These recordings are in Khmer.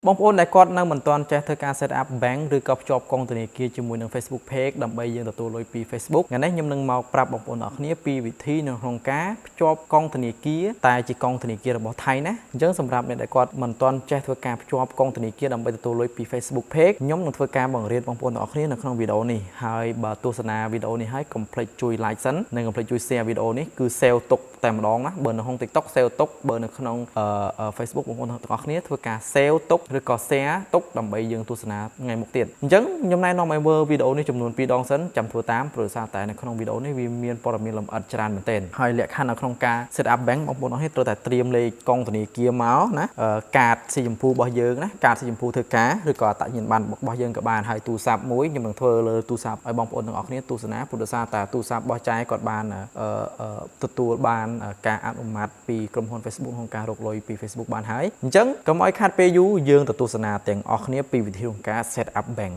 បងប្អូនដែលគាត់នៅមិនទាន់ចេះធ្វើការ set up bank ឬក៏ភ្ជាប់កងធនាគារជាមួយនឹង Facebook Page ដើម្បីយើងទទួលលុយពី Facebook ថ្ងៃនេះខ្ញុំនឹងមកប្រាប់បងប្អូនអរគ្នាពីវិធីនៅក្នុងការភ្ជាប់កងធនាគារតែជាកងធនាគាររបស់ថៃណាអញ្ចឹងសម្រាប់អ្នកដែលគាត់មិនទាន់ចេះធ្វើការភ្ជាប់កងធនាគារដើម្បីទទួលលុយពី Facebook Page ខ្ញុំនឹងធ្វើការបង្រៀនបងប្អូនអរគ្នានៅក្នុងវីដេអូនេះហើយបើទស្សនាវីដេអូនេះហើយកុំភ្លេចជួយ like សិននិងកុំភ្លេចជួយ share វីដេអូនេះគឺ save ទុកតែម្ដងណាបើនៅក្នុង TikTok save ទុកបើនៅក្នុង Facebook បងប្អូនទាំងអស់គ្នាធ្វើការ save ទុកឬក៏ share ទុកដើម្បីយើងទស្សនាថ្ងៃមុខទៀតអញ្ចឹងខ្ញុំណែនាំឲ្យមើលវីដេអូនេះចំនួន2ដងសិនចាំធ្វើតាមព្រោះតែនៅក្នុងវីដេអូនេះវាមានព័ត៌មានលម្អិតច្រើនមែនទែនហើយលក្ខខណ្ឌនៅក្នុងការ set up bank បងប្អូនអរគ្នាត្រូវតែត្រៀមលេខកងធនាគារមកណាកាតស៊ីចម្ពោះរបស់យើងណាកាតស៊ីចម្ពោះធ្វើការឬក៏អត្តសញ្ញាណប័ណ្ណរបស់យើងក៏បានហើយទូរស័ព្ទមួយខ្ញុំនឹងធ្វើលើទូរស័ព្ទឲ្យបងប្អូនទាំងអស់គ្នាទស្សនាព្រោះតែទូរស័ព្ទរបស់ចែគាត់បានទទួលបានការអនុម័តពីក្រុមហ៊ុន Facebook ក្នុងការរកលុយពី Facebook បានហើយអញ្ចឹងកុំឲ្យខាត់ពេលយូរយើងទៅទស្សនាទាំងអស់គ្នាពីវិធីក្នុងការ set up bank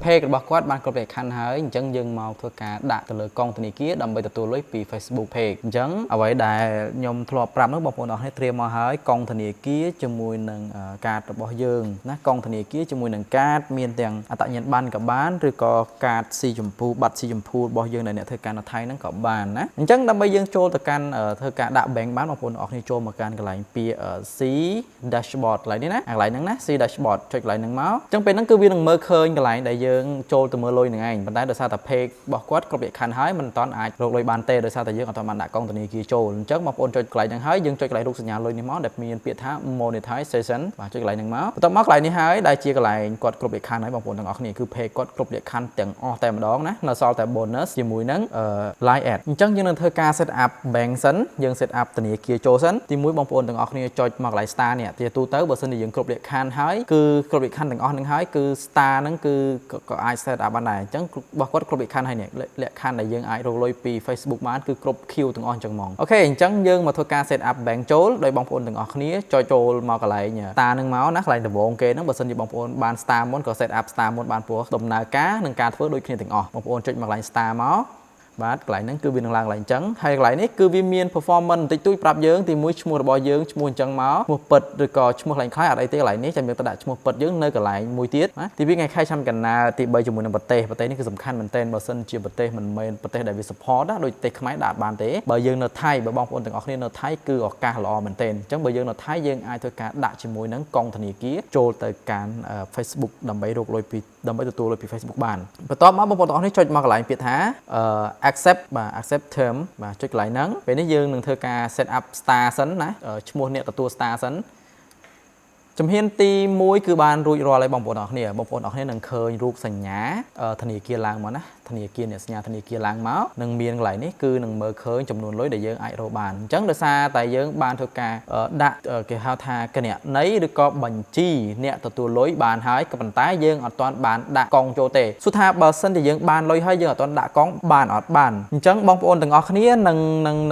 page របស់គាត់បានគ្រប់លក្ខខណ្ឌហើយអញ្ចឹងយើងមកធ្វើការដាក់ទៅលើកងធនាគារដើម្បីទទួលលុយពី Facebook Page អញ្ចឹងអ្វីដែលខ្ញុំធ្លាប់ប្រាប់នោះបងប្អូនអរគ្នាត្រៀមមកហើយកងធនាគារជាមួយនឹងកាតរបស់យើងណាកងធនាគារជាមួយនឹងកាតមានទាំងអត្តសញ្ញាណប័ណ្ណក៏បានឬក៏កាតស៊ីចម្ពោះបាត់ស៊ីចម្ពោះរបស់យើងដែលអ្នកធ្វើការនៅថៃហ្នឹងក៏បានណាអញ្ចឹងដើម្បីយើងចូលទៅកាន់ធ្វើការដាក់ bank បានបងប្អូនអរគ្នាចូលមកកាន់កន្លែងពាក្យ C dashboard កន្លែងនេះណាកន្លែងហ្នឹងណា C dashboard ចុចកន្លែងហ្នឹងមកអញ្ចឹងពេលហ្នឹងគឺវានឹងមើលឃើញកន្លែងដែលយើងចូលទៅមើលលុយនឹងឯងប៉ុន្តែដោយសារតែ page របស់គាត់គ្រប់លក្ខខណ្ឌហើយមិនទាន់អាចរកលុយបានទេដោយសារតែយើងអត់ទាន់បានដាក់កងធនាគារចូលអញ្ចឹងបងប្អូនចុចកន្លែងហ្នឹងហើយយើងចុចកន្លែងរូបសញ្ញាលុយនេះមកដែលមានពាក្យថា monetization បាទចុចកន្លែងហ្នឹងមកបន្ទាប់មកកន្លែងនេះហើយដែលជាកន្លែងគាត់គ្រប់លក្ខខណ្ឌហើយបងប្អូនទាំងអស់គ្នាគឺ page គាត់គ្រប់លក្ខខណ្ឌទាំងអស់តែម្ដងណានៅសល់តែ bonus ជាមួយនឹង line ad អញ្ចឹងយើងនឹងធ្វើការ set up bank សិនយើង set up ធនាគារចូលសិនទីមួយបងប្អូនទាំងអស់គ្នាចុចមកកន្លែង star នេះជាទូទៅបើសិនជាយើងគ្រប់លក្ខខណ្ឌហើយគឺគ្រប់លក្ខខណ្ឌទាំងអស់ហ្នឹងហើយគឺ star ហ្នឹងគឺក៏អាច set up បានដែរអញ្ចឹងរបស់គាត់គ្រប់លក្ខខណ្ឌហើយនេះលក្ខខណ្ឌដែលយើងអាចរកលុយពី Facebook បានគឺគ្រប់ Q ទាំងអស់អញ្ចឹងហ្មងអូខេអញ្ចឹងយើងមកធ្វើការ set up bank ចូលដោយបងប្អូនទាំងអស់គ្នាចុចចូលមកកន្លែង star ហ្នឹងមកណាកន្លែងដំបូងគេហ្នឹងបើសិនជាបងប្អូនបាន star មុនក៏ set up star មុនបានព្រោះដំណើរការនិងការធ្វើដូចគ្នាទាំងអស់បងប្អូនចុចមកកន្លែង star មកបាទកន្លែងហ្នឹងគឺវានឹងឡើងកន្លែងអញ្ចឹងហើយកន្លែងនេះគឺវាមាន performance បន្តិចតួចប្រាប់យើងទីមួយឈ្មោះរបស់យើងឈ្មោះអញ្ចឹងមកឈ្មោះពិតឬក៏ឈ្មោះកន្លែងខ្លះអត់អីទេកន្លែងនេះចាំយើងទៅដាក់ឈ្មោះពិតយើងនៅកន្លែងមួយទៀតណាទី2ថ្ងៃខែឆ្នាំកណ្ដាលទី3ជាមួយនឹងប្រទេសនេះគឺសំខាន់មែនទែនបើសិនជាប្រទេសមិនមែនប្រទេសដែលវា support ណាដូចប្រទេសខ្មែរដាក់បានទេបើយើងនៅថៃបើបងប្អូនទាំងអស់គ្នានៅថៃគឺឱកាសល្អមែនទែនអញ្ចឹងបើយើងនៅថៃយើងអាចធ្វើការដាក់ជាមួយនឹងកងធនាគារចូលទៅកាន់ Facebook ដើម្បីរកលុយពីដើម្បីទទួលលុយពី Facebook បានបន្ទាប់មកបងប្អូនទាំងអស់គ្នាចុចមកកន្លែងពាក្យថា accept បាទ accept term បាទចុចកន្លែងហ្នឹងពេលនេះយើងនឹងធ្វើការ set up star សិនណាឈ្មោះអ្នកទទួល star សិនជំហានទី1គឺបានរួចរាល់ហើយបងប្អូនអរគ្នានឹងឃើញរូបសញ្ញាធនាគារឡើងមកណាធនាគារអ្នកសញ្ញាធនាគារឡើងមកនឹងមានកន្លែងនេះគឺនឹងមើលឃើញចំនួនលុយដែលយើងអាចរកបានអញ្ចឹងដោយសារតែយើងបានធ្វើការដាក់គេហៅថាគណនីឬក៏បញ្ជីអ្នកទទួលលុយបានហើយក៏ប៉ុន្តែយើងអត់ទាន់បានដាក់កងចូលទេសួរថាបើសិនជាយើងបានលុយហើយយើងអត់ទាន់ដាក់កងបានអត់បានអញ្ចឹងបងប្អូនទាំងអស់គ្នាន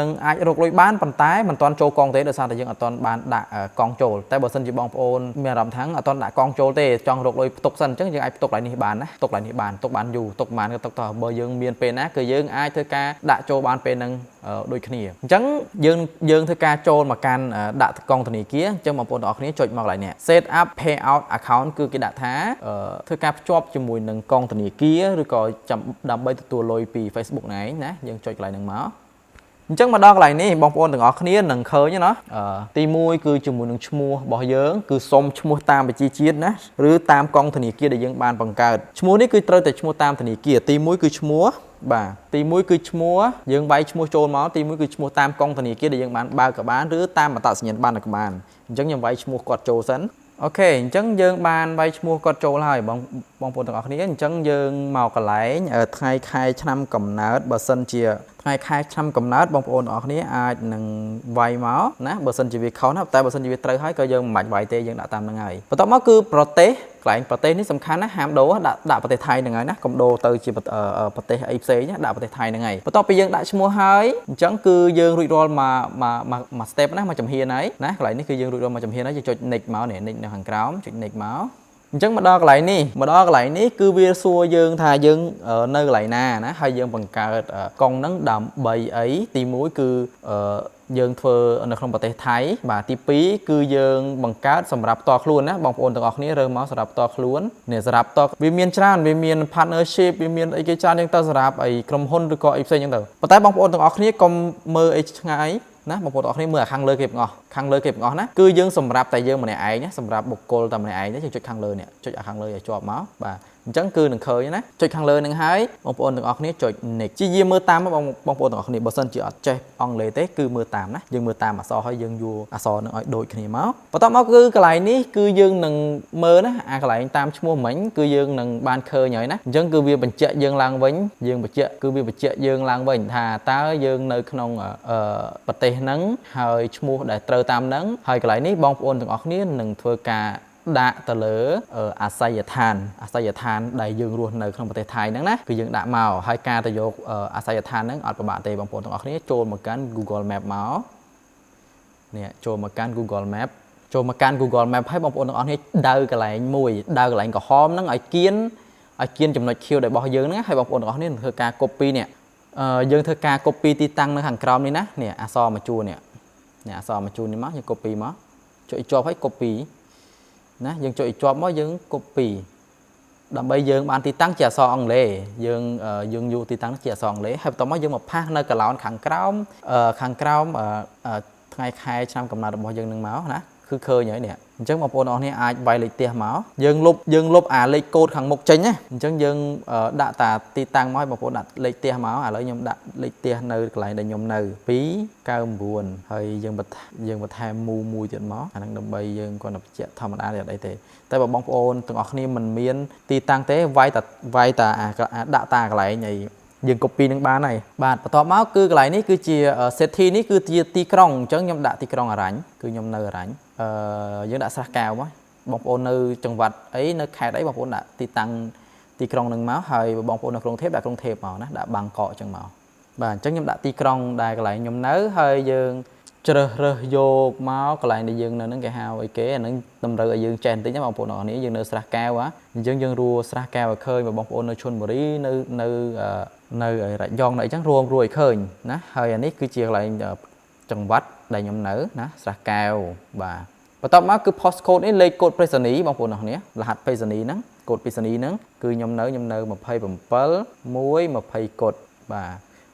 ឹងអាចរកលុយបានប៉ុន្តែមិនទាន់ចូលកងទេដោយសារតែយើងអត់ទាន់បានដាក់កងចូលតែបើសិនជាបងប្អូនមានអារម្មណ៍ថាអត់ទាន់ដាក់កងចូលទេចង់រកលុយផ្ទុកសិនអញ្ចឹងយើងអាចផ្ទុកកន្លែងនេះបានណាផ្ទុកកន្លែងនេះបានផ្ទុកបានយូរផ្ទុកបានក៏ផ្ទុកតបើយើងមានពេលណាគឺយើងអាចធ្វើការដាក់ចូលបានពេលហ្នឹងដូចគ្នាអញ្ចឹងយើងធ្វើការចូលមកកាន់ដាក់កងធនាគារអញ្ចឹងបងប្អូនទាំងអស់គ្នាចុចមកកន្លែងនេះ set up payout account គឺគេដាក់ថាធ្វើការភ្ជាប់ជាមួយនឹងកងធនាគារឬក៏ដើម្បីទទួលលុយពី Facebook ណែណាយើងចុចកន្លែងហ្នឹងមកអញ្ចឹងមកដល់កន្លែងនេះបងប្អូនទាំងអស់គ្នានឹងឃើញណាទី1គឺជាមួយនឹងឈ្មោះរបស់យើងគឺសុំឈ្មោះតាមបញ្ជីជាតិណាឬតាមកងធនាគារដែលយើងបានបង្កើតឈ្មោះនេះគឺត្រូវតែឈ្មោះតាមធនាគារទី1គឺឈ្មោះបាទទី1គឺឈ្មោះយើងវាយឈ្មោះចូលមកទី1គឺឈ្មោះតាមកងធនាគារដែលយើងបានបើកក៏បានឬតាមអត្តសញ្ញាណប័ណ្ណក៏បានអញ្ចឹងខ្ញុំវាយឈ្មោះគាត់ចូលសិនអូខេអញ្ចឹងយើងបានវាយឈ្មោះគាត់ចូលហើយបងប្អូនទាំងអស់គ្នាអញ្ចឹងយើងមកកន្លែងថ្ងៃខែឆ្នាំកំណើតបើសិនជាថ្ងៃខែឆ្នាំកំណើតបងប្អូនទាំងអស់គ្នាអាចនឹងវាយមកណាបើសិនជាវាខុសណាតែបើសិនជាវាត្រូវហើយក៏យើងមិនបាច់វាយទេយើងដាក់តាមហ្នឹងហើយបន្ទាប់មកគឺប្រទេសកន្លែងប្រទេសនេះសំខាន់ណាហាមដូរដាក់ប្រទេសថៃហ្នឹងហើយណាកុំដូរទៅជាប្រទេសអីផ្សេងណាដាក់ប្រទេសថៃហ្នឹងហើយបន្ទាប់ពីយើងដាក់ឈ្មោះហើយអញ្ចឹងគឺយើងរួចរាល់មក step ណាមកជំហានហើយណាកន្លែងនេះគឺយើងរួចរាល់មកជំហានហើយយើងចុច next មកនេះ next នៅខាងក្រោមចុច next មកអញ្ចឹងមកដល់កន្លែងនេះគឺវាសួរយើងថាយើងនៅកន្លែងណាណាហើយយើងបង្កើតកងហ្នឹងដើម្បីអីទី1គឺ យើងធ្វើនៅក្នុងប្រទេសថៃបាទទី2គឺយើងបង្កើតសម្រាប់តខ្លួនណាបងប្អូនទាំងអស់គ្នារើសមកសម្រាប់តខ្លួននេះសម្រាប់តវាមានច្រើនវាមាន partnership វាមានអីគេច្រើនយ៉ាងទៅសម្រាប់អីក្រុមហ៊ុនឬក៏អីផ្សេងយ៉ាងទៅប៉ុន្តែបងប្អូនទាំងអស់គ្នាកុំមើលអីឆ្ងាយណាបងប្អូនទាំងអស់គ្នាមើលខាងលើគេទាំងអស់ខាងលើគេទាំងអស់ណាគឺយើងសម្រាប់តែយើងម្នាក់ឯងណាសម្រាប់បុគ្គលតែម្នាក់ឯងទេយើងចុចខាងលើនេះចុចខាងលើឲ្យជាប់មកបាទអញ្ចឹងគឺនឹងឃើញណាចុចខាងលើនឹងហើយបងប្អូនទាំងអស់គ្នាចុច next ជាយាមមើលតាមបងប្អូនទាំងអស់គ្នាបើសិនជាអត់ចេះអង់គ្លេសទេគឺមើលតាមណាយើងមើលតាមអក្សរហើយយើងយួរអក្សរនឹងឲ្យដូចគ្នាមកបន្ទាប់មកគឺកន្លែងនេះគឺយើងនឹងមើលណាអាកន្លែងតាមឈ្មោះមិញគឺយើងនឹងបានឃើញហើយណាអញ្ចឹងគឺវាបញ្ជាក់យើងឡើងវិញយើងបញ្ជាក់គឺវាបញ្ជាក់យើងឡើងវិញថាតើយើងនៅក្នុងប្រទេសហ្នឹងហើយឈ្មោះដែលត្រូវតាមហ្នឹងហើយកន្លែងនេះបងប្អូនទាំងអស់គ្នានឹងធ្វើការដាក់ទៅលើអាស័យដ្ឋានដែលយើងរស់នៅក្នុងប្រទេសថៃហ្នឹងណាគឺយើងដាក់មកហើយការទៅយកអាស័យដ្ឋានហ្នឹងអត់ពិបាកទេបងប្អូនទាំងអស់គ្នាចូលមកកាន់ Google Map មកនេះចូលមកកាន់ Google Map ហើយបងប្អូនទាំងអស់គ្នាដៅកន្លែងមួយដៅកន្លែងក្រហមហ្នឹងឲ្យគៀនចំណុចខៀវរបស់យើងហ្នឹងហើយបងប្អូនទាំងអស់គ្នានឹងធ្វើការ copy នេះយើងធ្វើការ copy ទីតាំងនៅខាងក្រោមនេះណានេះអក្សរមួយជួរនេះអក្សរមួយជួរនេះមកយើង copy មកចុចជាប់ហើយ copyណាយើងចុចជាប់មកយើង copy ដើម្បីយើងបានទីតាំងជាអក្សរអង់គ្លេសយើងយកទីតាំងជាអក្សរអង់គ្លេសហើយបន្ទាប់មកយើងមកផាសនៅកន្លោនខាងក្រោមថ្ងៃខែឆ្នាំកំណើតរបស់យើងនឹងមកណាគឺឃើញហើយនេះអញ្ចឹងបងប្អូនអរគ្នាអាចវាយលេខផ្ទះមកយើងលុបអាលេខកូដខាងមុខចេញណាអញ្ចឹងយើងដាក់តាទីតាំងមកឲ្យបងប្អូនដាក់លេខផ្ទះមកឥឡូវខ្ញុំដាក់លេខផ្ទះនៅកន្លែងដែលខ្ញុំនៅ299ហើយយើងបន្ថែមមួយទៀតមកអាហ្នឹងដើម្បីយើងគាត់ទៅបញ្ជាក់ធម្មតាទេអត់អីទេតែបើបងប្អូនទាំងអស់គ្នាមិនមានទីតាំងទេវាយតាដាក់តាកន្លែងឯយើង copy នឹងបានហើយបាទបន្ទាប់មកគឺកន្លែងនេះគឺជា city នេះគឺជាទីក្រុងអញ្ចឹងខ្ញុំដាក់ទីក្រុងអរញ្ញគឺខ្ញុំនៅអរញ្ញយើងដាក់ស្រះកែវមកបងប្អូននៅចង្វាត់អីនៅខេត្តអីបងប្អូនដាក់ទីតាំងទីក្រុងនឹងមកហើយបងប្អូននៅក្រុងthដាក់ក្រុងthមកណាដាក់បាងកកអញ្ចឹងមកបាទអញ្ចឹងខ្ញុំដាក់ទីក្រុងដែលកន្លែងខ្ញុំនៅហើយយើងជ្រើសរើសយកមកកន្លែងដែលយើងនៅហ្នឹងគេហៅអីគេអាហ្នឹងតម្រូវឲ្យយើងចេះបន្តិចណាបងប្អូនអរគ្នាយើងនៅស្រះកែវអញ្ចឹងយើងរੂស្រះកែវឲ្យឃើញបងប្អូននៅឈុនបុរីនៅរយងនៅអីចឹងរួមរួយឃើញណាហើយអានេះគឺជាកន្លែងចង្វាត់ដែលខ្ញុំនៅណាស្រះកែវបាទបន្ទាប់មកគឺ postcode នេះលេខកូដប្រេសនីបងប្អូនអរគ្នារហ័សប្រេសនីហ្នឹងកូដប្រេសនីហ្នឹងគឺខ្ញុំនៅ27 120កូដបាទ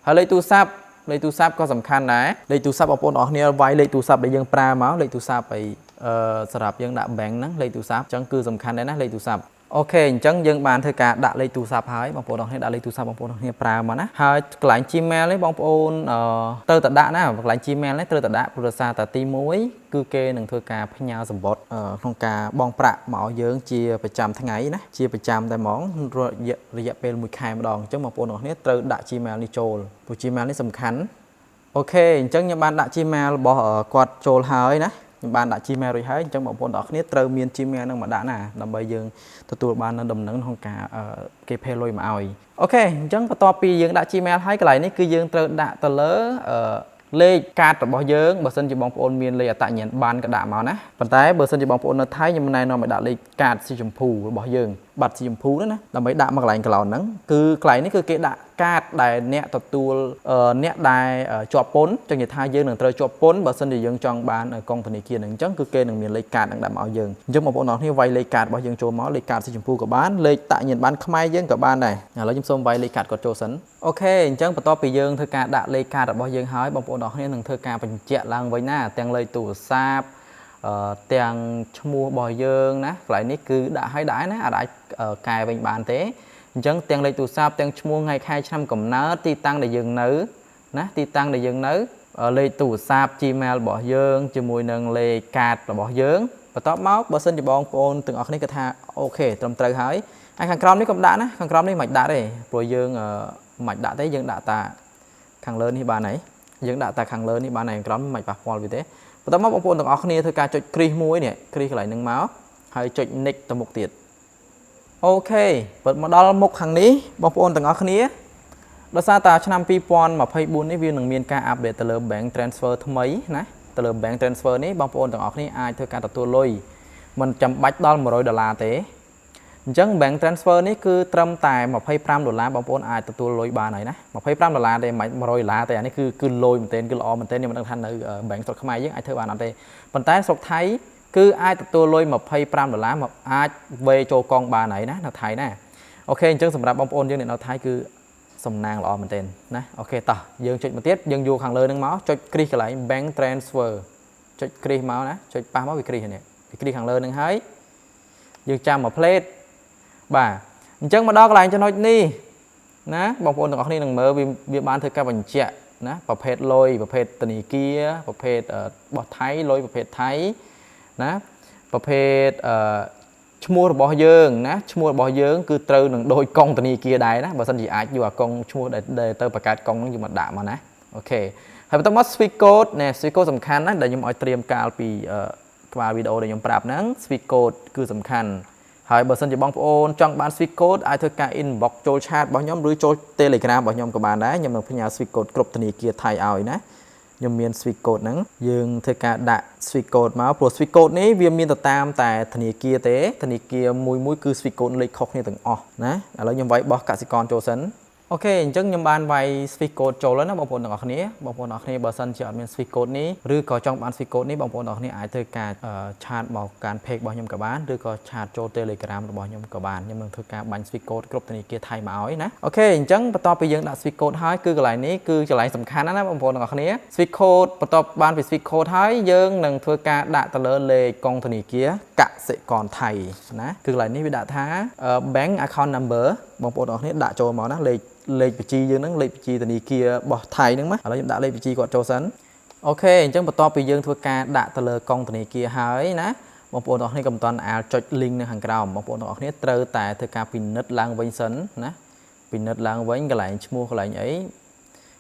ហើយលេខទូរស័ព្ទក៏សំខាន់ដែរលេខទូរស័ព្ទបងប្អូនអរគ្នាវាយលេខទូរស័ព្ទដែលយើងប្រើមកលេខទូរស័ព្ទអីសម្រាប់យើងដាក់ bank ហ្នឹងលេខទូរស័ព្ទអញ្ចឹងគឺសំខាន់ដែរណាលេខទូរស័ព្ទអូខេអញ្ចឹងយើងបានធ្វើការដាក់លេខទូរស័ព្ទហើយបងប្អូនអរគ្នាដាក់លេខទូរស័ព្ទបងប្អូនអរគ្នាប្រើមកណាហើយកន្លែង Gmail នេះបងប្អូនត្រូវតែដាក់ណាកន្លែង Gmail នេះត្រូវតែដាក់ព្រោះសារតែទី1គឺគេនឹងធ្វើការផ្ញើសម្បត្តិក្នុងការបង់ប្រាក់មកឲ្យយើងជាប្រចាំថ្ងៃណាជាប្រចាំតែហ្មងរយៈពេល1ខែម្ដងអញ្ចឹងបងប្អូនអរគ្នាត្រូវដាក់ Gmail នេះចូលព្រោះ Gmail នេះសំខាន់អូខេអញ្ចឹងខ្ញុំបានដាក់ Gmail របស់គាត់ចូលហើយណាខ្ញុំបានដាក់ Gmail រួចហើយអញ្ចឹងបងប្អូនទាំងអស់គ្នាត្រូវមាន Gmail នឹងមកដាក់ណាដើម្បីយើងទទួលបាននៅដំណឹងក្នុងការគេផេលុយមកឲ្យអូខេអញ្ចឹងបន្ទាប់ពីយើងដាក់ Gmail ហើយកន្លែងនេះគឺយើងត្រូវដាក់ទៅលើលេខកាតរបស់យើងបើសិនជាបងប្អូនមានលេខអត្តសញ្ញាណប័ណ្ណក៏ដាក់មកណាប៉ុន្តែបើសិនជាបងប្អូននៅថៃខ្ញុំណែនាំឲ្យដាក់លេខកាតสีชมพูរបស់យើងបាត់สีชมพูណាដើម្បីដាក់មកកន្លែងកន្លោនហ្នឹងគឺកន្លែងនេះគឺគេដាក់កាតដែលអ្នកទទួលអ្នកដែលជាប់ពន្ធចឹងនិយាយថាយើងនឹងត្រូវជាប់ពន្ធបើសិនជាយើងចង់បានកងធនាគារហ្នឹងអញ្ចឹងគឺគេនឹងមានលេខកាតហ្នឹងដាក់មកឲ្យយើងអញ្ចឹងបងប្អូនអរគ្នាវាយលេខកាតរបស់យើងចូលមកលេខកាតสีชมพูក៏បានលេខអត្តសញ្ញាណប័ណ្ណខ្មែរយើងក៏បានដែរឥឡូវខ្ញុំសូមវាយលេខកាតគាត់ចូលសិនអូខេអញ្ចឹងបន្ទាប់ពីយើងធ្វើការដាក់លេខកាតរបស់យើងហើយបងប្អូនអរគ្នានឹងធ្វើការបញ្ជាក់ឡើងវិញណាទាំងលេខទូរស័ព្ទទាំងឈ្មោះរបស់យើងណាកន្លែងនេះគឺដាក់ឲ្យដែរណាអាចកែវិញបានទេអញ្ចឹងទាំងលេខទូរស័ព្ទទាំងឈ្មោះថ្ងៃខែឆ្នាំកំណើតទីតាំងដែលយើងនៅណាទីតាំងដែលយើងនៅលេខទូរស័ព្ទ Gmail របស់យើងជាមួយនឹងលេខកាតរបស់យើងបន្ទាប់មកបើសិនជាបងប្អូនទាំងអស់គ្នាគាត់ថាអូខេត្រឹមត្រូវហើយហើយខាងក្រោមនេះកុំដាក់ណាខាងក្រោមនេះមិនដាក់ទេព្រោះយើងមិនដាក់ទេយើងដាក់តាខាងលើនេះបានហើយយើងដាក់តាខាងលើនេះបានហើយខាងក្រោមមិនប៉ះពាល់វាទេបន្ទាប់មកបងប្អូនទាំងអស់គ្នាធ្វើការចុចគ្រីសមួយនេះគ្រីសកន្លែងហ្នឹងមកហើយចុច next ទៅមុខទៀតអូខេបើមកដល់មុខខាងនេះបងប្អូនទាំងអស់គ្នាដោយសារតែឆ្នាំ2024នេះវានឹងមានការអាប់ដេតទៅលើ bank transfer ថ្មីណាទៅលើ bank transfer នេះបងប្អូនទាំងអស់គ្នាអាចធ្វើការទទួលលុយមិនចាំបាច់ដល់$100ទេ chẳng bank transfer ní cứ trâm tài $25 bằng vốn ai tụi lôi bà này nè $25 đây mà rồi là tại này cứ lôi một tên cứ lo một tên nhưng mà đang thành ở bank sọc mai với ai thưa bà nào đây phần tái sọc thấy cứ ai tụi lôi $25mà ai về cho con bà này nè là thấy nè ok chẳng sầm rạp bông ôn dương này nó thấy cứ sầm nang lo một tên nè ok tao dương chụp một tiết dương vô hàng lơ nâng máu cho click lại bank transfer cho click máu nè cho ba máu bị click này click hàng lơ nâng hái dương trang một plate bà chẳng mà đo cái lại cho nó đi nè bông ôn từng này đừng mở vì bán thưa các bạn trẻ nèประเภท lôi ประเภท ตนีเกียประเภทบอไทย lôi ประเภทไทยนะประเภทชั่วโมงบ่อเยิงนะชั่วโมงบ่อเยิงคือเติมหนึ่งโดยกองตนีเกียได้นะบางสันจีอาจอยู่กับกองชั่วโมงเดเตอร์ประกาศกองนั่งอยู่มาด่ามานะโอเคให้ต้องมัดสวิกโกดเนี่ยสวิกโกดสำคัญนะเดี๋ยวยมเอาเตรียมการปีกว่าวิดีโอเดี๋ยวยมปรับนั้นสวิกโกดคือสำคัญให้บางสันจีบองโอนจังบ้านสวิกโกดไอเธอการอินบ็อกโจชาร์ดบางยมหรือโจเตเลกราบางยมกับบ้านได้ยมหนึ่งพญาสวิกโกดกรบตนีเกียไทยเอานะยมเมียนสวิกโกดนั้นยืงเธอการด่าสวิกโกดมาโปรสวิกโกดนี้เวียนมีแต่ตามแต่ธนีเกียเตธนีเกียมุยคือสวิกโกดเล็กคอกนี่ถึงอ๋อนะแล้วยมไว้บอกกสิกรโจสันโอเคจังยมบ้านไว้สวิกโกดโจแล้วนะบางคนต่างออกนี้บางคนออกนี้บางสันจะมีสวิกโกดนี้หรือก็จังบ้านสวิกโกดนี้บางคนออกนี้อาจเธอการชาร์จบอกการเพกบางยมกับบ้านหรือก็ชาร์จโจเตเลกรามบางยมกับบ้านยมเมืองเธอการบันสวิกโกดกรบธนีเกียไทยมาเอาไว้นะโอเคจังต่อไปยังด่าสวิกโกดท้ายคือกระไรนี้คือจะไหลสำคัญนะบางคนต่างออกนี้สวิกโกดต่อบ้านเป็นสวิกโกดท้ายยังหนึ่งเธอการด่าตะเลเลกองธนีเกียกะเสกรไทยนะคือกระไรนี้วิด่าท้าbank account number บางคนออกนี้ด่าโจมานะเลขบัญชียืนนั่งเลขบัญชีตอนนี้เกียร์บอกไทยนั่งมั้ยแล้วยังด่าเลขบัญชีกอดโจสันโอเคจังต่อไปยืนทัวการด่าตะเลกองตอนนี้เกียร์หายนะบางคนออกนี้กำตอนจดลิงก์ในhàngกล่าวบางคนออกนี้เตอแต่ทัวการปินนัดล้างไว้สันนะปินนัดล้างไว้กระไรชั่วโมงกระไรไอ้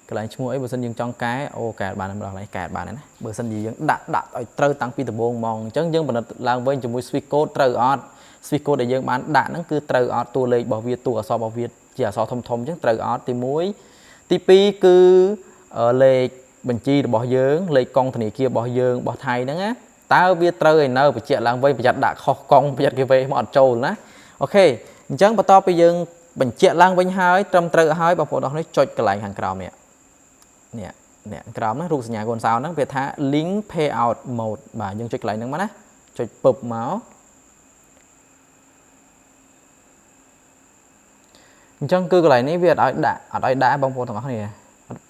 กระไรชั่วโมงไอ้เบอร์สันยังจ้องแก่โอ้แก่บ้านนั่นเราไหนแก่บ้านนั่นนะเบอร์สันยังด่าไอ้เตอตั้งปีตะโบงมองจังยังปินนัดล้างไว้จมูกสวิกโก้เตอออดสวิกโก้ได้ยังบ้านด่านั่นคือเตอออดตัวเลยบอกเวียตัวซอบอกเวียจะสอทมๆจังเตอออดตีมุ้ยตีปีคือเลขบัญชีบ่อเยิงเลขกองธนีเกียบ่อเยิงบ่อไทยนั่นนะตาเวียเตอร์เนอไปเจ้าล้างไว้ไปจัดด่าคอกองไปจัดเกวหมดโจนะโอเคจังปต่อไปยังบัญชีล้างไว้หายจำเตอหายบางคนเอาให้จดกระไรhàngกราวเนี่ยกราวนั้นรูปสัญญาณคนสาวนั้นเป็นท่า link payout mode บ่ายังจดกระไรนั่นมั้ยนะจดปึบเมาส์จังคือกระไรนี้เวียดเอาด่าบางคนต่างกันนี่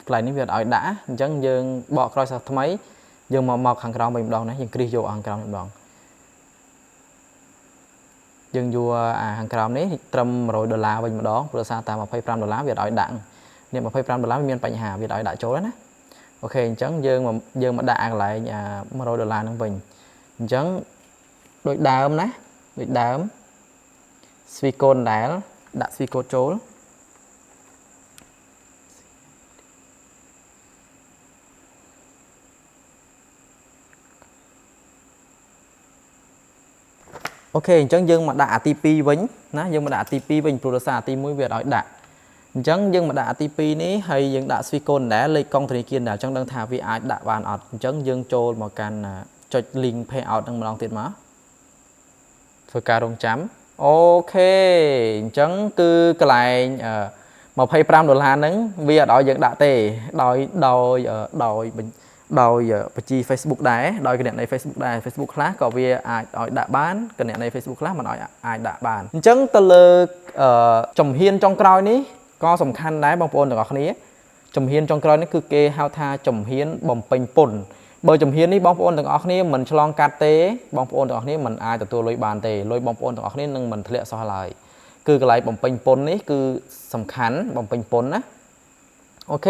กระไรนี้เวียดเอาด่าจังยังบอกคอยสักทำไมยังมาhàngกราวไปดองนะยังกรีโยhàngกราวไปดองยังยัวhàngกราวนี้ตรำ$100ไปดองเพื่อสร้างตาม$25เวียดเอาด่าเนี่ย$25มีปัญหาเวียดเอาด่าโจแล้วนะโอเคจังยังมาด่าอะไร$100นั่งไปจังโดยดาวนะโดยดาวสวิโกนได้ด่าสวิโกโจโอเคจังยังมาด่าทีปีวิ่งนะยังมาด่าทีปีวิ่งโปรซาทีมุ้ยเวียดเอาด่าจังยังมาด่าทีปีนี้ให้ยังด่าสวิโกนได้เลยกองธนีเกียร์ด่าจังดังทาวีไอด่าบานอดจังยังโจมากันจดลิงก์เพย์เอาดังมาลองติดมาฝึกการลงจำโอเคจังคือกระไร$25นั้นเวียดเอาอย่างด่าเตะโดยบัญชี Facebook ได้โดยกระเด็นใน Facebook ได้ Facebook คลาสก็เวียเอาด่าบ้านกระเด็นใน Facebook คลาสมันเอาด่าบ้านจังตะเลิกจมเฮียนจงกรอยนี้ก็สำคัญได้บางคนต่างกันนี้จมเฮียนจงกรอยนี่คือเกฮาวทาจมเฮียนบ่มเป็นปุ่นเบอร์จมเฮียนนี่บางคนต่างกันนี้มันฉลองการเตะบางคนต่างกันนี้มันอายแต่ตัวลอยบานเตะลอยบางคนต่างกันนี้นึงมันทะเลซอลายคือกระไรบ่มเป็นปุ่นนี่คือสำคัญบ่มเป็นปุ่นนะโอเค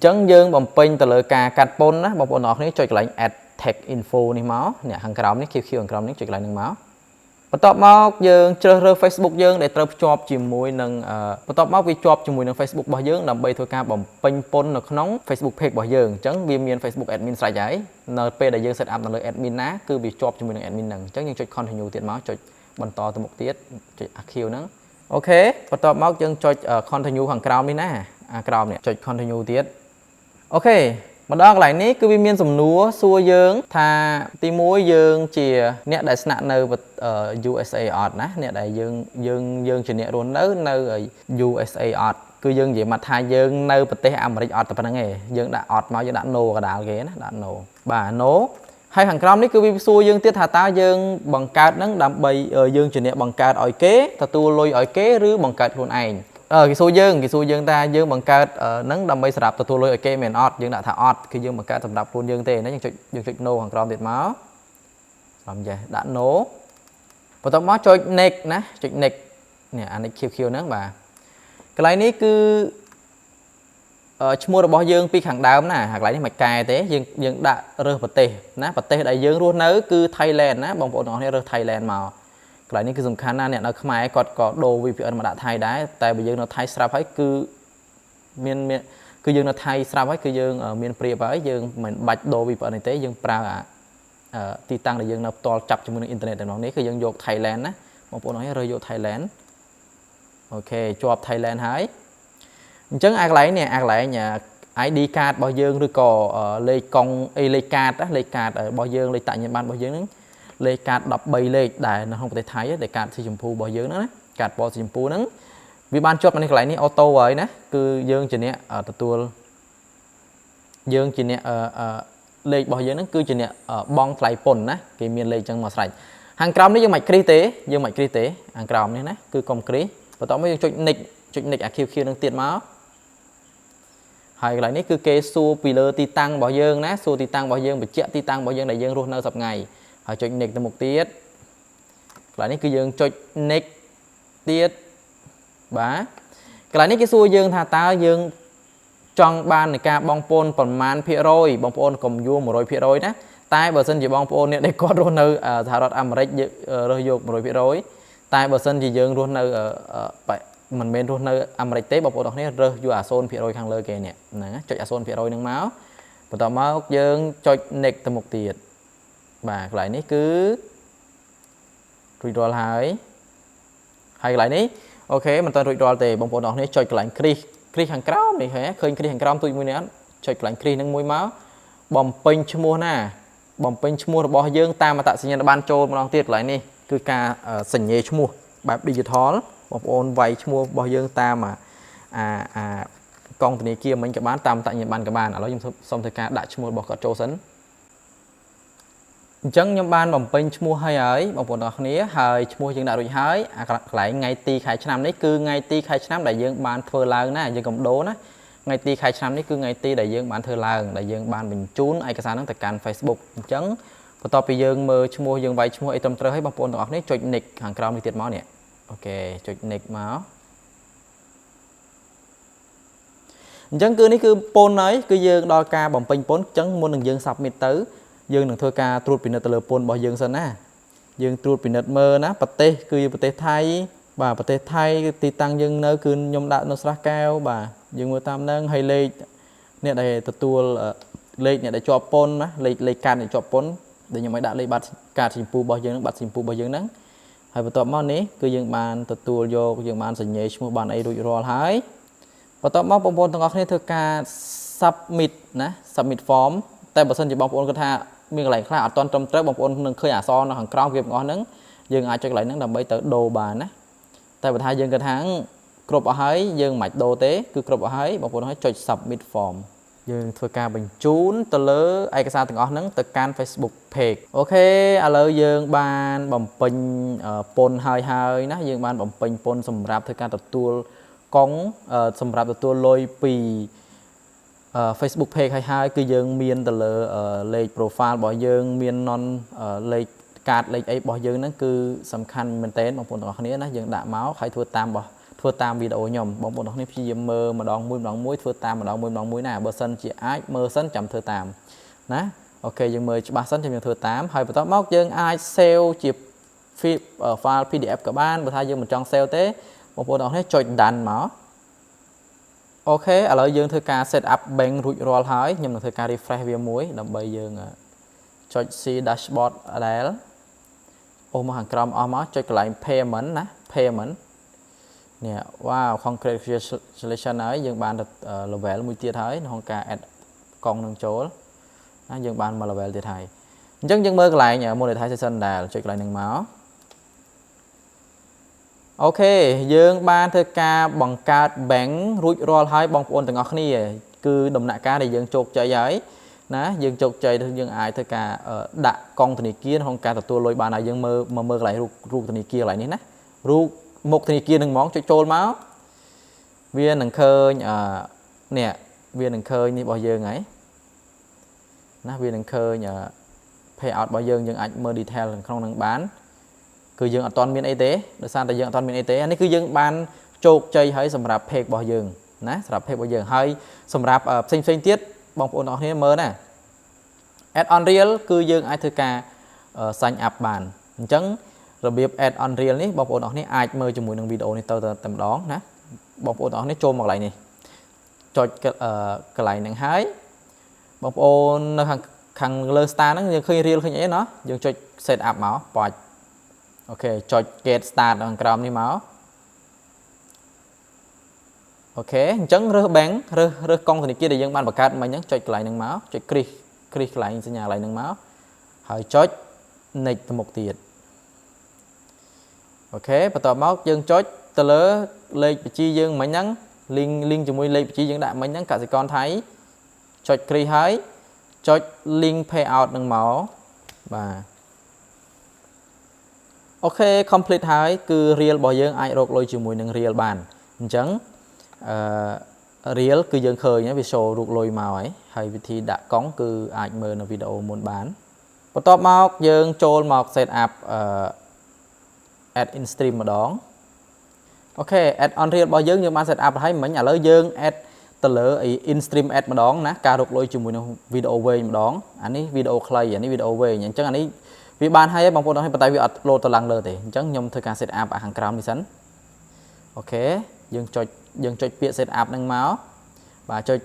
จังยังบ่มเป็นแต่เลยการกัดปนนะบางคนออกนี้จดกระไร add tag info นี่มั้งเนี่ยhàngกราวนี่คิวhàngกราวนี่จดกระไรหนึ่งมั้งปตอบมายังเจอเรื่อง Facebook ยังได้เติมจอบจีมวยนึงปตอบมาวิจอบจีมวยนึง Facebook บ่ยังนำไปทัวการบ่มเป็นปนในขนม Facebook page บ่ยังจังวิเมียน Facebook admin ใส่ใจเนอร์เปได้ยัง set up นั่นเลย admin นะคือวิจอบจีมวยนึง admin นึงจังยังจด continue ติดมั้งจดบรรทอตัวมุกติดจด archive นั้นโอเคปตอบมายังจดcontinue hàngกราวนี่นะกราวเนี่ยจด continue ติดโอเค mà đó lại ní cứ viên sầm núa xua dương tha tí muối dương chìa nè đại sạn nơi ở USA ọt ná nè đại dương chỉ nè luôn nơi ở USA ọt cứ dương vậy mà thay dương nơi bật tê Americ ọt tập năng nghề dương đã ọt máu dương đã nô cả đảo ghế đã nô bà nố hai hàng crom ní cứ viên xua dương tiết hà ta dương bằng cát nắng đầm bay dương chỉ nè bằng cát ỏi kế ta tu lôi ỏi kế rứ bằng cát luôn ảnh cái số dương ta dương bằng cát nắng đầm bay sạp ta tu lôi ỏi kế mền ọt dương đã thả ọt khi dương bằng cát sầm đập luôn dương tê nó dương trịch nô hàng crom tiệt máu làm vậy đã nố và tao máu cho nịch ná trịch nịch nè anh ấy khiêu nắng bà cái này ní cứ mua được bao dương pi hàng đào nè hoặc lại mạch cài thế dương đã rơi bật tê đại dương luôn nớ cứ Thailand ná bóng bộ nó rơi Thailand màu cái này ní cứ dùng khả năng nè nó không ai có đồ VPN mà đã thay đá tại bây giờ nó thay sạp ấy cứ miền cứ dương nó thay sạp ấy cứ dương ở miền Pria với dương mình bạch đồ VPN tế dương pra ti tăng để dương nó to chập cho mình internet để nó ní cứ dương vô Thailand á bóng bộ nó rơi vô Thailand ok cho Thailand hái chấn ác lại nhà ID card bao dương rồi có lê công lê card ở bao dương lê tại Nhật Bản bao dương lê card đọc bay lê đại nó không có thể thấy để card si chấm phu bao dương nữa card bao si chấm phu nữa vì ban chốt này lại ní auto vậy nè cứ dương chỉ nè ởตัวdương chỉ nè lê bao dương nó cứ chỉ nè bong lại pồn nè cái miền lê chân mà sạch hàng crom nó dương mạch kri tế hàng crom này nè cứ công kri và tao mới chụp nick khiêu đang tiệt máu hay lại ní cứ kê xua pillar ti tăng bảo dương ná xua ti tăng bảo dương bị chết ti tăng bảo dương đại dương luôn nơi sập ngày hay chụp nick từ một tiết lại ní cứ dương chụp nick tiết bá cái lại ní cái xua dương thà ta dương trong ban này ca bong pôn phần man phía rồi bong pôn cầm vua một rồi phía rồi đó tai bờ sân chỉ bong pôn này đây có luôn nơi thảo đọt Americ rồi vô một rồi phía rồi tai bờ sân chỉ dương luôn nơi ở mình bên luôn nơi Americ tế bọc bộ này rơi vô Azon phía rồi khang lơ kề nè nè cho Azon phía rồi nâng máu và tao máu dương cho nick từ một tiệt và lại ní cứ redraw hay lại ní ok mình tao redraw thì bóng bộ này cho lại kri hàng crom này hả khơi kri hàng crom tôi mới nè cho lại kri nâng mũi máu bom pin mua nè bom pin mua là bỏ dương ta mà tạo sinh ban trôn một tiệt lại ní cứ ca sành nhẹ mua bài digital bóng ôn vay mua bao dương ta mà con từ này kia mình các bán tam tại Nhật Bản các bạn ở đó xong thời ca đã mua bỏ cả trâu sấn chân nhóm ban bóng pin mua hay ấy bóng ôn đó này hơi mua dương đạo rồi hái lại ngày ti khai năm đấy cứ ngày ti khai năm đại dương ban thơ làng nè dương cộng đố nè ngày ti khai năm đấy cứ ngày ti đại dương ban thơ làng đại dương ban mình chún ai cái sao nó tại can Facebook chấn và to bây dương mơ mua dương vay mua ai tâm trơ hay bóng ôn đó này cho nick hàng crom đi tiệt máu nè ok chụp nick máu chẳng cứ ní cứ pôn ấy cứ dương đo ca bằng pin pôn chẳng muốn đừng dương sập mít tứ dương đừng thôi ca truột pin từ pôn bỏ dương sân á dương truột pin mơ ná bát tê cứ bát tê thay bà bát tê thay ti tăng dương nơi cứ nhom đạo nó sát cao bà dương mưa tam nâng hay lê nè đây tua lê nè để cho pôn á lê can để cho pôn để nhom mấy đạo lê bát cà chim pu bỏ dương bát chim pu bỏ dương nắng hay bắt đầu món này cứ dương bàn tua vô dương bàn sành nhẹ mua bàn ấy rồi rồi hái bắt đầu món bông bông thằng ngọc này thưa ca submit nè submit form tại bữa sân chỉ bông bông cái tha miếng lại khai ở toàn trong trái bông bông nâng khơi ả son nó hàng crom việc ngon nứng dương ai cho lại nứng làm bây tới đồ bàn á tại bữa thay dương cái tháng crop ở hái dương mạch đồ tế cứ crop ở hái bông bông nói cho submit form dương thưa ca bình chún từ lỡ ai cái sao thằng ngọc nứng từ can Facebook page ok à lỡ dương ban bông pin pôn hơi nè dương ban bông pin pôn sầm rạp thưa ca tập tua con sầm rạp tập tua lôi pì Facebook page hay cứ dương miên từ lỡ lấy profile bỏ dương miên non lấy card lấy ấy bỏ dương nó cứ sầm khăn mình tên bông bông thằng ngọc này nó dương đã máu hay thua tam video nhom bóng bóng này chỉ mơ mà đòn mũi thua tam mà đòn mũi nào bờ sân chỉ ai mơ sân chậm thua tam nè ok dương mơ ba sân chậm thua tám hay bắt móc dương ai sale chụp file PDF các bạn bữa thay dương một trong sale thế bóng bóng này chọi đàn máu ok ở lại dương thưa ca setup bank rủi roll hỏi nhưng mà thưa ca refresh về muối đầm bây dương chọi si dashboard ở đây ôm hàng crom ở máu chọi lại payment nè payment nè wow concrete selection ấy dương bàn được level mũi tiệt ấy nó ca add កង់នឹងចូលណាយើងបានមក level ទៀតហើយអញ្ចឹងយើងមើលកន្លែង monetization ដែលចុចកន្លែងហ្នឹងមកអូខេយើងបានធ្វើការបង្កើត bank រួចរាល់ហើយបងប្អូនទាំងអស់គ្នាគឺដំណាក់កាលដែលយើងជោគជ័យហើយណាយើងជោគជ័យយើងអាចធ្វើការដាក់កង់ធនាគារក្នុងការទទួលលុយបានហើយយើងមើលកន្លែងរូបធនាគារកន្លែងនេះណារូបមុខធនាគារនឹងហ្មងចុចចូលមកវានឹងឃើញនេះវានឹងឃើញនេះរបស់យើងហើយណាវានឹងឃើញpayout របស់យើងអាចមើល detail ក្នុងនឹងបានគឺយើងអត់ទាន់មានអីទេដោយសារតែយើងអត់ទាន់មានអីទេអានេះគឺយើងបានជោគជ័យហើយសម្រាប់ page របស់យើងណាសម្រាប់ page របស់យើងហើយសម្រាប់ផ្សេងទៀតបងប្អូនទាំងអស់គ្នាមើលណា add on reel គឺយើងអាចធ្វើការ sign up បានអញ្ចឹងរបៀប add on reel នេះបងប្អូនទាំងអស់គ្នាអាចមើលជាមួយនឹងវីដេអូនេះទៅតែម្ដងណាបងប្អូនទាំងអស់គ្នាចូលមកកន្លែងនេះចុចកន្លែងហ្នឹងហើយបងប្អូននៅខាងលើ star ហ្នឹងយើងឃើញ reel ឃើញអីណោះយើងចុច set up មកបាច់អូខេចុច get start ខាងក្រោមនេះមកអូខេអញ្ចឹងរើស bank រើសកង់ធនាគារដែលយើងបានបង្កើតមិញហ្នឹងចុចកន្លែងហ្នឹងមកចុចគ្រីសកន្លែងសញ្ញាកន្លែងហ្នឹងមកហើយចុច next ទៅមុខទៀតអូខេបន្ទាប់មកយើងចុចទៅលើលេខបញ្ជីយើងមិញហ្នឹង link ជាមួយលេខបញ្ជីយើងដាក់មិញហ្នឹងកសិករថៃចុចគ្រីសហើយចុច link payout ហ្នឹងមកបាទអូខេ complete ហើយគឺ reel របស់យើងអាចរកលុយជាមួយនឹង reel បានអញ្ចឹងreel គឺយើងឃើញវា show រូបលុយមកហើយវិធីដាក់កង់គឺអាចមើលនៅវីដេអូមុនបានបន្ទាប់មកយើងចូលមក set up add in stream ម្ដងអូខេ add on reel របស់យើងបាន set up ហើយមិញឥឡូវយើង add ទៅលើ in stream add ម្ដងណាការរកលុយជាមួយនឹងវីដេអូវែងម្ដងអានេះវីដេអូខ្លីអានេះវីដេអូវែងអញ្ចឹងអានេះវាបានហើយបងប្អូនអរប៉ុន្តែវាអត់ upload ទៅឡើងលើទេអញ្ចឹងខ្ញុំធ្វើការ set up ខាងក្រោមនេះសិនអូខេយើងចុចពាក្យ set up ហ្នឹងមកបាទចុច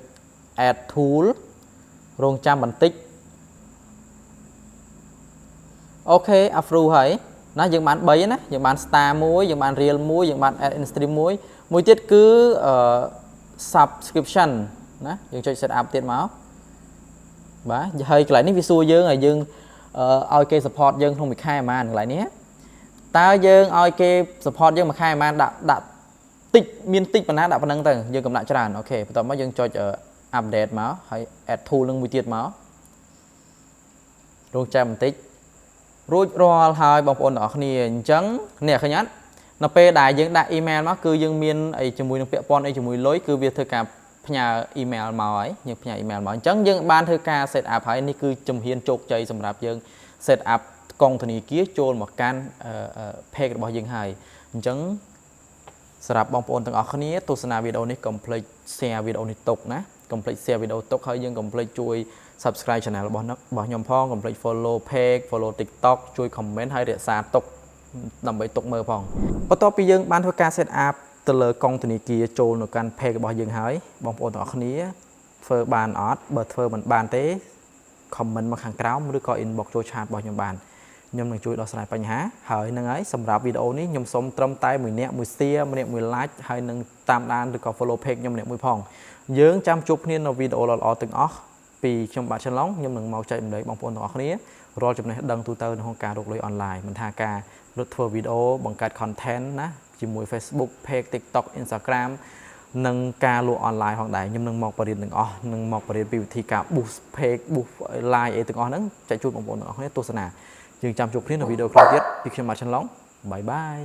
add tool រងចាំបន្តិចអូខេ approve ហើយណាយើងបាន3ណាយើងបាន star មួយយើងបាន reel មួយយើងបាន add in stream មួយទៀតគឺsubscription ណាយើងចុច set up ទៀតមកបាទហើយកន្លែងនេះវាសួរយើងឲ្យយើងឲ្យគេ support យើងក្នុងមួយខែប៉ុន្មានកន្លែងនេះតើយើងឲ្យគេ support យើងមួយខែប៉ុន្មានដាក់តិចមានតិចប៉ុណ្ណាដាក់ប៉ុណ្ណឹងទៅយើងកំដាក់ច្រើនអូខេបន្ទាប់មកយើងចុច update មកហើយ add tool នឹងមួយទៀតមករងចាំបន្តិចរួចរាល់ហើយបងប្អូនទាំងអស់គ្នាអញ្ចឹងនេះឃើញអត់នៅពេលដែលយើងដាក់ email មកគឺយើងមានអីជាមួយនឹងពាក់ព័ន្ធអីជាមួយលុយគឺវាធ្វើការផ្ញើ email មកហើយយើងផ្ញើ email មកអញ្ចឹងយើងបានធ្វើការ set up ហើយនេះគឺជំហានជោគជ័យសម្រាប់យើង set up កង់ធនាគារចូលមកកាន់ page របស់យើងហើយអញ្ចឹងសម្រាប់បងប្អូនទាំងអស់គ្នាទស្សនាវីដេអូនេះកុំភ្លេច share វីដេអូនេះទុកណាកុំភ្លេច share វីដេអូទុកហើយយើងកុំភ្លេចជួយ subscribe channel របស់ខ្ញុំផងកុំភ្លេច follow page follow TikTok ជួយ comment ហើយរក្សាទុកដើម្បីទុកមើលផងបន្ទាប់ពីយើងបានធ្វើការ set up ទៅលើកង់ធនាគារចូលនៅកាន់ page របស់យើងហើយបងប្អូនទាំងអស់គ្នាធ្វើបានអត់បើធ្វើមិនបានទេ comment មកខាងក្រោមឬក៏ inbox ចូល chat របស់ខ្ញុំបានខ្ញុំនឹងជួយដោះស្រាយបញ្ហាហើយនឹងហើយសម្រាប់វីដេអូនេះខ្ញុំសូមត្រឹមតែមួយអ្នកមួយ share ម្នាក់មួយ like ហើយនឹងតាមដានឬក៏ follow page ខ្ញុំម្នាក់មួយផងយើងចាំជួបគ្នានៅវីដេអូល្អៗទាំងអស់ពីខ្ញុំបាទឆ្លងខ្ញុំនឹងមកចែកម្លែកបងប្អូនទាំងអស់គ្នារាល់ចំណេះដឹងទូទៅនៅក្នុងការរកលុយអនឡាញមិនថាការរត់ធ្វើវីដេអូបង្កើត content ណាជាមួយ Facebook page TikTok Instagram និងការលក់អនឡាញផងដែរខ្ញុំនឹងមកបរិញ្ញាទាំងអស់នឹងមកបរិញ្ញាពីវិធីការ boost page boost live អីទាំងអស់ហ្នឹងចែកជូនបងប្អូនទាំងអស់គ្នាទស្សនាយើងចាំជួបគ្នានៅវីដេអូក្រោយទៀតពីខ្ញុំបាទឆ្លងបាយបាយ